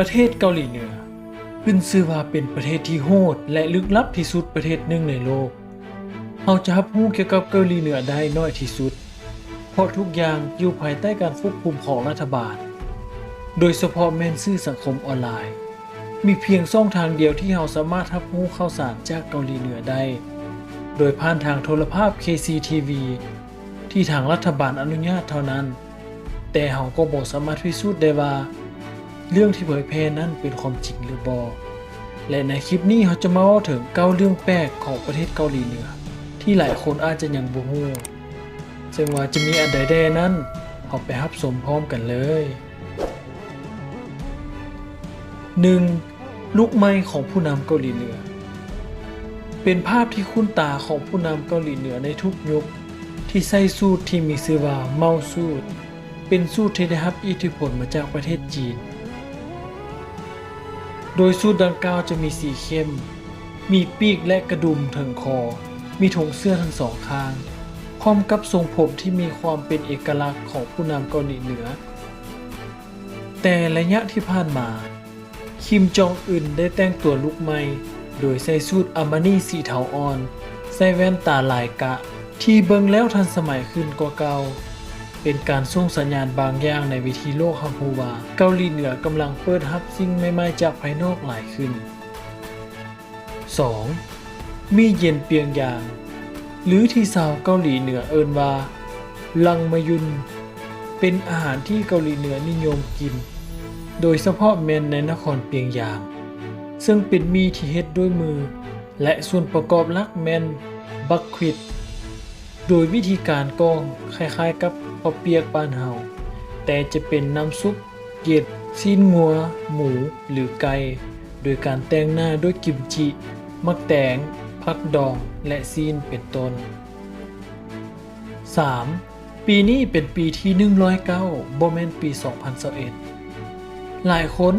ประเทศเกาหลีเหนือขึ้นชื่อว่าเป็นประเทศที่โหดและลึกลับที่สุดประเทศหนึ่งในโลกเราจะรับรู้เกี่ยวกับเกาหลีเหนือได้น้อยที่สุดเพราะทุกอย่างอยู่ภายใต้การควบคุมของรัฐบาลโดยเฉพาะแม่นสื่อสังคมออนไลน์มีเพียงช่องทางเดียวที่เราสามารถรับรู้ข่าวสารจากเกาหลีเหนือได้โดยผ่านทางโทรภาพ KCTV ที่ทางรัฐบาลอนุญาตเท่านั้นแต่เราก็บ่สามารถพิสูจน์ได้ว่าเรื่องที่เผยแพร่นั้นเป็นความจริงหรือบ่และในคลิปนี้เราจะมาเว้าถึง9เรื่องแปลกของประเทศเกาหลีเหนือที่หลายคนอาจจะยังบ่ฮู้ซึ่งว่าจะมีอันใดแน่นั้นเราไปรับชมพร้อมกันเลย 1. ลุคใหม่ของผู้นำเกาหลีเหนือเป็นภาพที่คุ้นตาของผู้นำเกาหลีเหนือในทุกยุคที่ใส่สูทที่มีชื่อว่าเมาสูทเป็นสูทที่ได้รับอิทธิพลมาจากประเทศจีนโดยสูทดังกล่าวจะมีสีเข้มมีปีกและกระดุมถึงคอมีธงเสื้อทั้งสองข้างพร้อมกับทรงผมที่มีความเป็นเอกลักษณ์ของผู้นำเกาหลีเหนือแต่ระยะที่ผ่านมาคิมจองอึนได้แต่งตัวลุคใหม่โดยใส่สูทอาร์มานีสีเทาอ่อนใส่แว่นตาลายกะที่เบิ่งแล้วทันสมัยขึ้นกว่าเก่าเป็นการส่งสัญญาณบางอย่างในวิธีโลกรับรู้ว่าเกาหลีเหนือกำลังเปิดรับสิ่งใหม่ๆจากภายนอกหลายขึ้น 2. มีเย็นเปียงยางหรือที่ชาวเกาหลีเหนือเอิ้นว่าลังมายุนเป็นอาหารที่เกาหลีเหนือนิยมกินโดยเฉพาะแม่นในนครเปียงยางซึ่งเป็นมีที่เฮ็ดด้วยมือและส่วนประกอบหลักแม่นบักควิดโดยวิธีการก้องคล้ายๆกับข้าวเปียกบ้านเฮาแต่จะเป็นน้ำซุปเกล็ดซีนงัวหมูหรือไก่โดยการแต่งหน้าด้วยกิมจิมักแตงผักดองและซีนเป็นต้น 3. ปีนี้เป็นปีที่109บ่แม่นปี2021หลายคน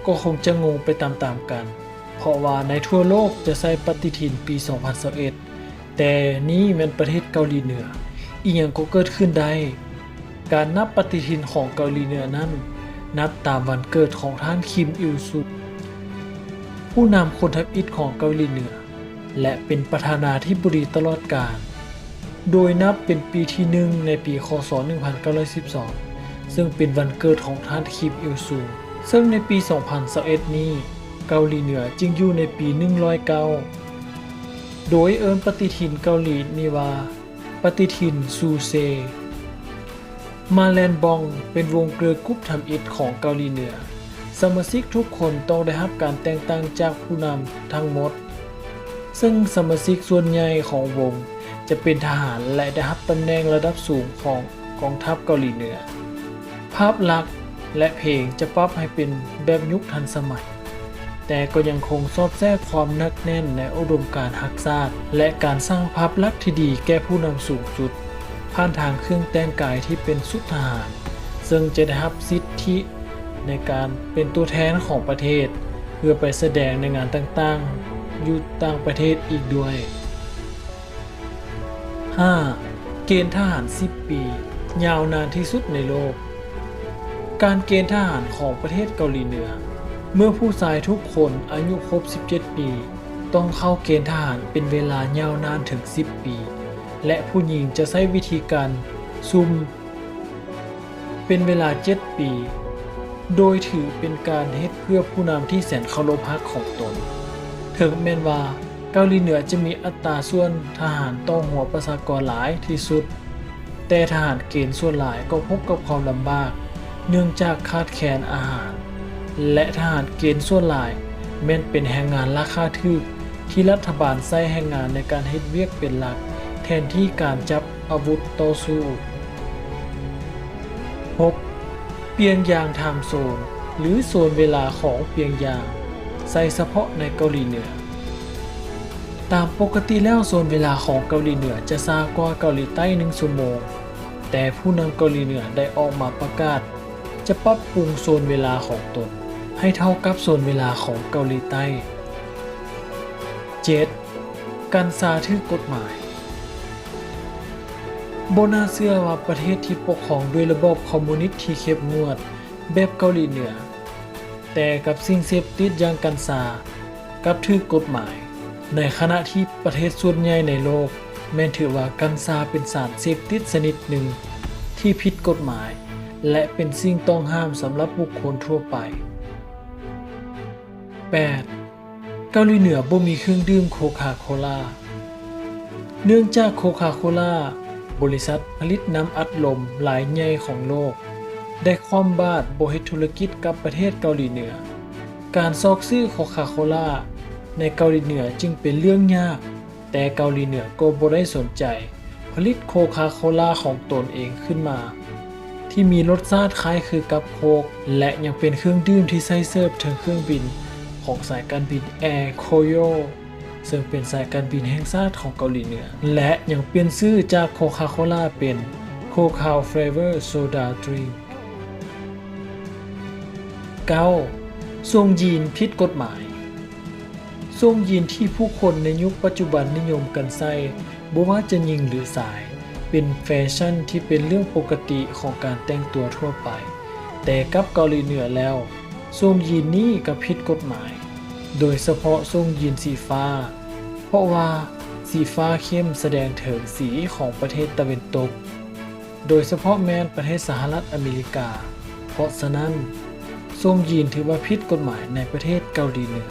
ก็คงจะงงไปตามๆกันเพราะว่าในทั่วโลกจะใช้ปฏิทินปี2021แต่นี้แม่นประเทศเกาหลีเหนืออีหยังก็เกิดขึ้นได้การนับปฏิทินของเกาหลีเหนือนั้นนับตามวันเกิดของท่านคิมอิลซุผู้นำคนทัพอิฐของเกาหลีเหนือและเป็นประธานาธิบดีตลอดกาลโดยนับเป็นปีที่1ในปีคศ1912ซึ่งเป็นวันเกิดของท่านคิมอิลซุซึ่งในปี2021นี้เกาหลีเหนือจึงอยู่ในปี109โดยเอิ้นปฏิทินเกาหลีนี้ว่าปฏิทินซูเซมาแลนบองเป็นวงเกิร์ลกรุ๊ปทำอิฐของเกาหลีเหนือสมาชิกทุกคนต้องได้รับการแต่งตั้งจากผู้นำทั้งหมดซึ่งสมาชิกส่วนใหญ่ของวงจะเป็นทหารและได้รับตำแหน่งระดับสูงของกองทัพเกาหลีเหนือภาพลักษณ์และเพลงจะปรับให้เป็นแบบยุคทันสมัยแต่ก็ยังคงสอดแทรกความหนักแน่นในอุดมการณ์รักชาติและการสร้างภาพลักษณ์ที่ดีแก่ผู้นำสูงสุดผ่านทางเครื่องแต่งกายที่เป็นชุดทหารซึ่งจะได้รับสิทธิในการเป็นตัวแทนของประเทศเพื่อไปแสดงในงานต่างๆอยู่ต่างประเทศอีกด้วย 5. เกณฑ์ทหาร10 ปียาวนานที่สุดในโลกการเกณฑ์ทหารของประเทศเกาหลีเหนือเมื่อผู้ชายทุกคนอายุครบ17 ปีต้องเข้าเกณฑ์ทหารเป็นเวลายาวนานถึง10 ปีและผู้หญิงจะใช้วิธีการซุ่มเป็นเวลา7 ปีโดยถือเป็นการเฮ็ดเพื่อผู้นำที่แสนเคารพรักของตนถึงแม้ว่าเกาหลีเหนือจะมีอัตราส่วนทหารต่อหัวประชากรหลายที่สุดแต่ทหารเกณฑ์ส่วนหลายก็พบกับความลำบากเนื่องจากขาดแคลนอาหารและทหารเกณฑ์ส่วนหลายแม้นเป็นแรงงานราคาถูกที่รัฐบาลใช้แรงงานในการเฮ็ดเวียกเป็นหลักแทนที่การจับอาวุธต่อสู้ 6. เปียงยางไทม์โซนหรือโซนเวลาของเปียงยางใช้เฉพาะในเกาหลีเหนือตามปกติแล้วโซนเวลาของเกาหลีเหนือจะช้ากว่าเกาหลีใต้1 ชั่วโมงแต่ผู้นำเกาหลีเหนือได้ออกมาประกาศจะปรับปรุงโซนเวลาของตนให้เท่ากับโซนเวลาของเกาหลีใต้ 7. การสาธิตกฎหมายบ่น่าเชื่อว่าประเทศที่ปกครองด้วยระบอบคอมมิวนิสต์ที่เข้มงวดแบบเกาหลีเหนือ แต่กับสิ่งเสพติดอย่างกัญชากับถูกกฎหมายในขณะที่ประเทศส่วนใหญ่ในโลกแม้นถือว่ากัญชาเป็นสารเสพติดชนิดหนึ่งที่ผิดกฎหมายและเป็นสิ่งต้องห้ามสำหรับบุคคลทั่วไป 8. เกาหลีเหนือบ่มีเครื่องดื่มโคคาโคลาเนื่องจากโคคาโคลาบริษัทผลิตน้ำอัดลมหลายใหญ่ของโลกได้คว่ำบาตรบ่เฮ็ดธุรกิจกับประเทศเกาหลีเหนือการซอกซื้อโคคาโคลาในเกาหลีเหนือจึงเป็นเรื่องยากแต่เกาหลีเหนือก็บ่ได้สนใจผลิตโคคาโคลาของตนเองขึ้นมาที่มีรสชาติคล้ายคือกับโคกและยังเป็นเครื่องดื่มที่ใช้เสิร์ฟถึงเครื่องบินของสายการบินแอร์โคโยซึ่งเป็นสายการบินแห่งชาติของเกาหลีเหนือและยังเปลี่ยนชื่อจากโคคาโคลาเป็นโคคาเฟเวอร์โซดาดริงก์ 9. ทรงยีนผิดกฎหมายทรงยีนที่ผู้คนในยุคปัจจุบันนิยมกันใส่บ่ว่าจะหญิงหรือชายเป็นแฟชั่นที่เป็นเรื่องปกติของการแต่งตัวทั่วไปแต่กับเกาหลีเหนือแล้วทรงยีนนี้ก็ผิดกฎหมายโดยเฉพาะทรงยีนสีฟ้าเพราะว่าสีฟ้าเข้มแสดงถึงสีของประเทศตะวันตกโดยเฉพาะแม้นประเทศสหรัฐอเมริกาเพราะฉะนั้นทรงยีนถือว่าผิดกฎหมายในประเทศเกาหลีเหนือ